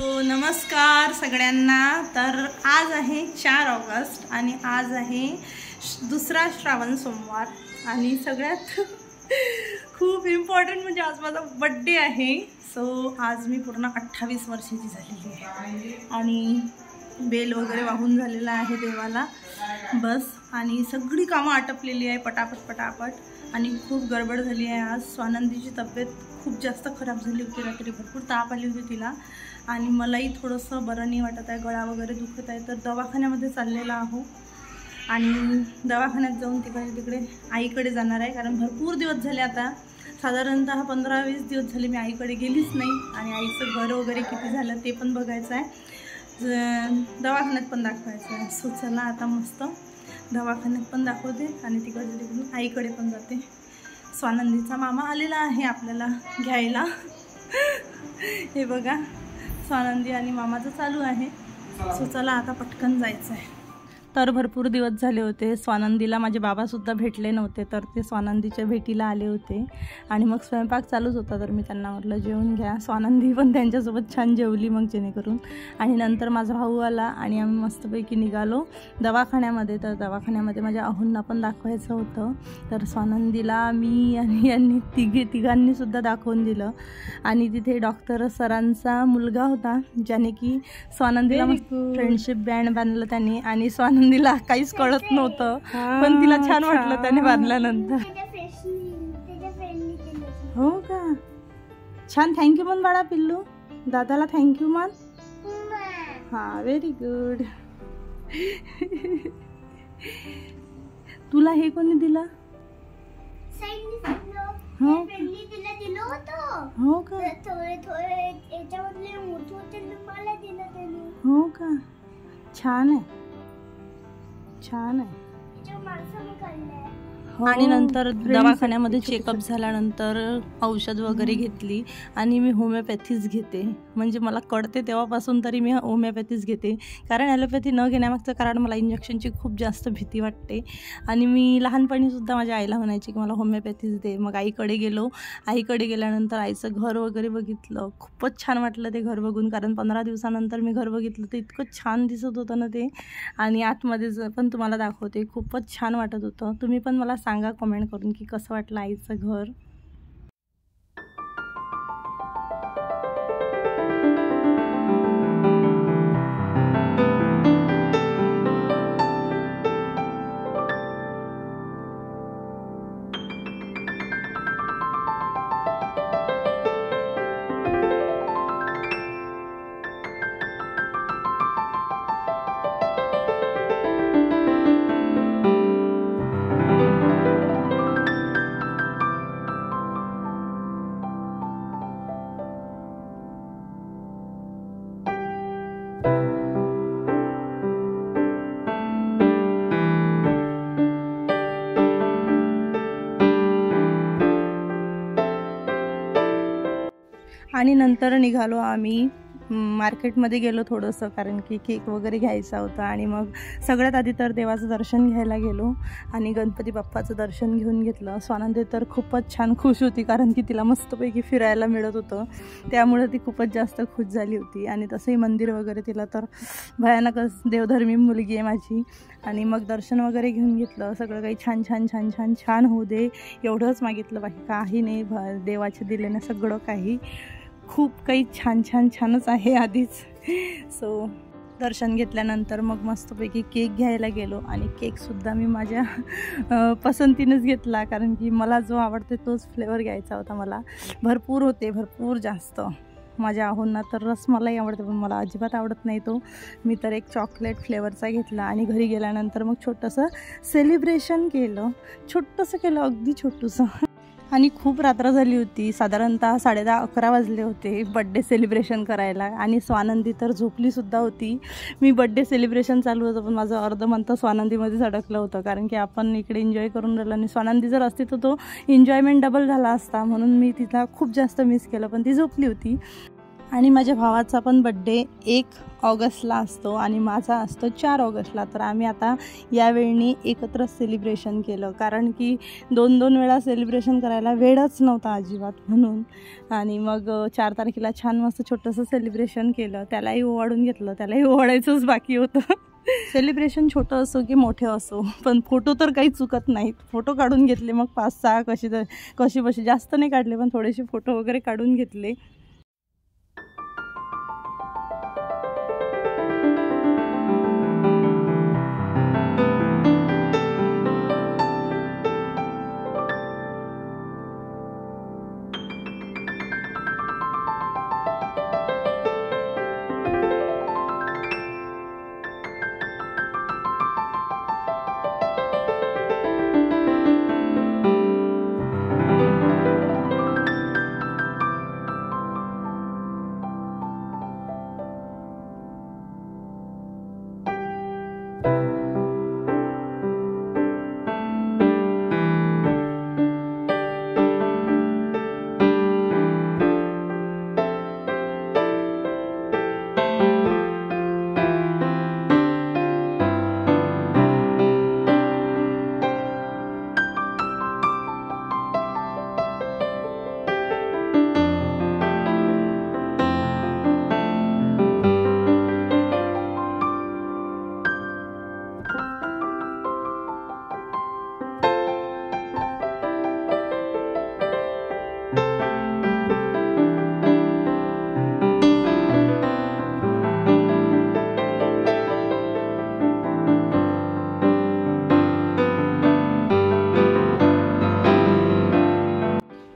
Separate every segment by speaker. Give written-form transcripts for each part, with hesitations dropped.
Speaker 1: So नमस्कार सगळ्यांना। तर आज आहे 4 ऑगस्ट आणि आज आहे दुसरा श्रावण सोमवार आणि सगळ्यात खूप इम्पॉर्टंट म्हणजे आज माझा बर्थडे आहे। सो आज मी पूर्ण 28 वर्षाची झालेली आहे आणि बेल वगैरे वाहून झालेला आहे देवाला बस। आणि सगळी कामं आटपलेली आहे पटापट आणि खूप गडबड झाली आहे। आज स्वानंदीची तब्येत खूप जास्त खराब झाली होती, रात्री भरपूर ताप आली होती तिला आणि मलाही थोडंसं बरं नाही वाटत आहे, गळा वगैरे दुखत आहे। तर दवाखान्यामध्ये चाललेला आहो आणि दवाखान्यात जाऊन तिकडे आईकडे जाणार आहे, कारण भरपूर दिवस झाले आता साधारणतः 15-20 दिवस झाले मी आईकडे गेलीच नाही आणि आईचं घर वगैरे किती झालं ते पण बघायचं आहे, दवाखान्यात पण दाखवायचं आहे। सो चला आता मस्त दवाखान्यात पण दाखवते आणि तिकडून आईकडे पण जाते। स्वानंदीचा मामा आलेला आहे आपल्याला घ्यायला हे बघा स्वानंदी आणि मामाचं चालू आहे। सो चला आता पटकन जायचं आहे। तर भरपूर दिवस झाले होते स्वानंदीला माझे बाबासुद्धा भेटले नव्हते, तर ते स्वानंदीच्या भेटीला आले होते आणि मग स्वयंपाक चालूच होता, तर मी त्यांना म्हटलं जेवून घ्या। स्वानंदी पण त्यांच्यासोबत छान जेवली मग जेणेकरून। आणि नंतर माझा भाऊ आला आणि आम्ही मस्तपैकी निघालो दवाखान्यामध्ये। तर दवाखान्यामध्ये माझ्या अहोंना पण दाखवायचं होतं, तर स्वानंदीला मी आणि यांनी तिघांनीसुद्धा दाखवून दिलं। आणि तिथे डॉक्टर सरांचा मुलगा होता ज्याने की स्वानंदीला मस्त फ्रेंडशिप बँड बांधलं त्यांनी आणि स्वानंदीला काहीच कळत नव्हतं, पण तिला छान वाटलं त्याने बांधल्यानंतर। हो का, छान। थँक्यू म्हण बाळा पिल्लू, दादाला थँक्यू म्हण। हां व्हेरी गुड। तुला हे कोणी दिलं? हो का, हो का, छान आहे छान आहे। आणि नंतर दवाखान्यामध्ये चेकअप झाल्यानंतर औषध वगैरे घेतली आणि मी होमिओपॅथीच घेते, म्हणजे मला कळते तेव्हापासून तरी मी होमिओपॅथीच घेते, कारण ॲलोपॅथी न घेण्यामागचं कारण मला इंजेक्शनची खूप जास्त भीती वाटते। आणि मी लहानपणीसुद्धा माझ्या आईला म्हणायची की मला होमिओपॅथीच दे। मग आईकडे गेलो, आईकडे गेल्यानंतर आईचं घर वगैरे बघितलं, खूपच छान वाटलं ते घर बघून, कारण 15 दिवसानंतर मी घर बघितलं तर इतकं छान दिसत होतं ना ते। आणि आतमध्ये पण तुम्हाला दाखवते, खूपच छान वाटत होतं। तुम्ही पण मला सांगा कमेंट करून की कसं वाटलं आईचं घर। आणि नंतर निघालो आम्ही मार्केटमध्ये गेलो थोडंसं, कारण की केक वगैरे घ्यायचा होता। आणि मग सगळ्यात आधी तर देवाचं दर्शन घ्यायला गेलो आणि गणपती बाप्पाचं दर्शन घेऊन घेतलं। स्वानंदी तर खूपच छान खुश होती, कारण की तिला मस्तपैकी फिरायला मिळत होतं, त्यामुळे ती खूपच जास्त खुश झाली होती। आणि तसंही मंदिर वगैरे तिला तर भयानकच देवधर्मी मुलगी आहे माझी। आणि मग दर्शन वगैरे घेऊन घेतलं, सगळं काही छान छान छान छान छान होऊ दे एवढंच मागितलं, बाकी काही नाही। देवाचे दिलेलं सगळं काही खूप काही छान छान छानच आहे आधीच। सो दर्शन घेतल्यानंतर मग मस्तपैकी केक घ्यायला गेलो आणि केकसुद्धा मी माझ्या पसंतीनेच घेतला, कारण की मला जो आवडते तोच फ्लेवर घ्यायचा होता मला। भरपूर होते, भरपूर जास्त। माझ्या अहोंना तर रसमलाई आवडते, पण मला अजिबात आवडत नाही तो। मी तर एक चॉकलेट फ्लेवरचा घेतला आणि घरी गेल्यानंतर मग छोटंसं सेलिब्रेशन केलं, छोटंसं केलं, अगदी छोटंसं। आणि खूप रात्र झाली होती, साधारणतः 10:30-11 वाजले होते बड्डे सेलिब्रेशन करायला। आणि स्वानंदी तर झोपलीसुद्धा होती। मी बड्डे सेलिब्रेशन चालू होतं, पण माझं अर्धमन तर स्वानंदीमध्येच अडकलं होतं, कारण की आपण इकडे एन्जॉय करून राहिलो आणि स्वानंदी जर असती तर तो एन्जॉयमेंट डबल झाला असता, म्हणून मी तिला खूप जास्त मिस केलं, पण ती झोपली होती। आणि माझ्या भावाचा पण बड्डे 1 ऑगस्टला असतो आणि माझा असतो 4 ऑगस्टला. तर आम्ही आता यावेळी एकत्र सेलिब्रेशन केलं, कारण की 2-2 वेळा सेलिब्रेशन करायला वेळच नव्हता अजिबात म्हणून. आणि मग 4 तारखेला छान मस्त छोटंसं सेलिब्रेशन केलं. त्यालाही ओवाळून घेतलं, त्यालाही ओवाळायचंच बाकी होतं. सेलिब्रेशन छोटं असो की मोठं असो, पण फोटो तर काही चुकत नाहीत. फोटो काढून घेतले, मग 5-6 कशी जास्त नाही काढले, पण थोडेसे फोटो वगैरे काढून घेतले.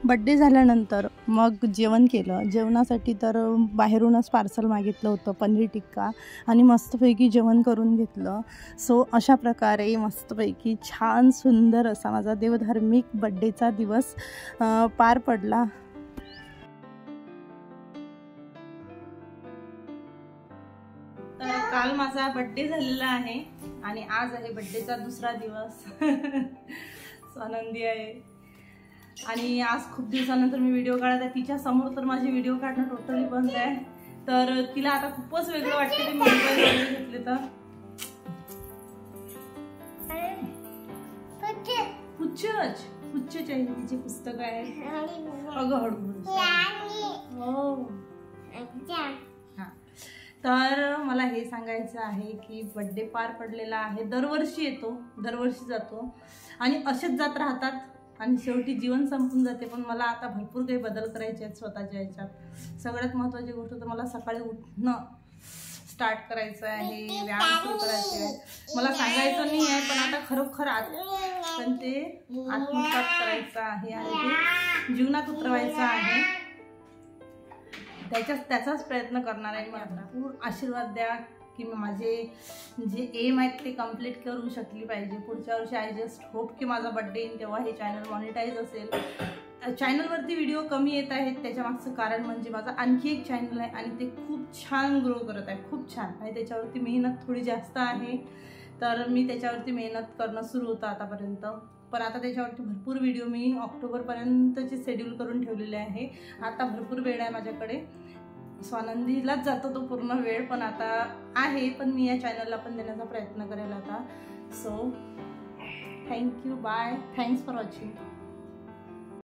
Speaker 1: बड्डे झाल्यानंतर मग जेवण केलं. जेवणासाठी तर बाहेरूनच पार्सल मागितलं होतं, पनीर टिक्का, आणि मस्तपैकी जेवण करून घेतलं. सो अशा प्रकारे मस्तपैकी छान सुंदर असा माझा देवधार्मिक बड्डेचा दिवस पार पडला. तर काल माझा बड्डे झालेला आहे आणि आज आहे बड्डेचा दुसरा दिवस. आनंदी आहे. आणि आज खूप दिवसानंतर मी व्हिडिओ काढत आहे. तिच्या समोर तर माझे व्हिडिओ काढणं टोटली बंद आहे. तर तिला आता खूपच वेगळं वाटतं की मोबाईल घेतले तर. पुच्छच आहे तिचे पुस्तक आहे. अगं हळूहळू. तर मला हे सांगायचं आहे की बड्डे पार पडलेला आहे. दरवर्षी येतो, दरवर्षी जातो आणि असेच जात राहतात आणि शेवटी जीवन संपून जाते. पण मला आता भरपूर काही बदल करायचे आहेत स्वतःच्या ह्याच्यात. सगळ्यात महत्त्वाची गोष्ट तर मला सकाळी उठणं स्टार्ट करायचं आहे, व्यायाम सुरू करायचे आहे. मला सांगायचं नाही आहे, पण आता खरोखर पण ते आत्मसात करायचं आहे आणि ते जीवनात उतरवायचं आहे. त्याचाच प्रयत्न करणार आहे. मला भरपूर आशीर्वाद द्या की माझे जे एम आहेत ते कंप्लीट करू शकली पाहिजे पुढच्या वर्षी. आय जस्ट होप की माझा बड्डे येईल तेव्हा हे चॅनल मॉनिटाईज असेल. चॅनलवरती व्हिडिओ कमी येत आहेत, त्याच्यामागचं कारण म्हणजे माझा आणखी एक चॅनल आहे आणि ते खूप छान ग्रो करत आहे, खूप छान. आणि त्याच्यावरती मेहनत थोडी जास्त आहे. तर मी त्याच्यावरती मेहनत करणं सुरू होतं आतापर्यंत. पण आता त्याच्यावरती भरपूर व्हिडिओ मी ऑक्टोबरपर्यंतचे शेड्यूल करून ठेवलेले आहे. आता भरपूर वेळ आहे माझ्याकडे. स्वानंदीलाच जातो तो पूर्ण वेळ, पण आता आहे. पण मी या चॅनलला पण देण्याचा प्रयत्न करेल आता. So thank you, bye, thanks for watching.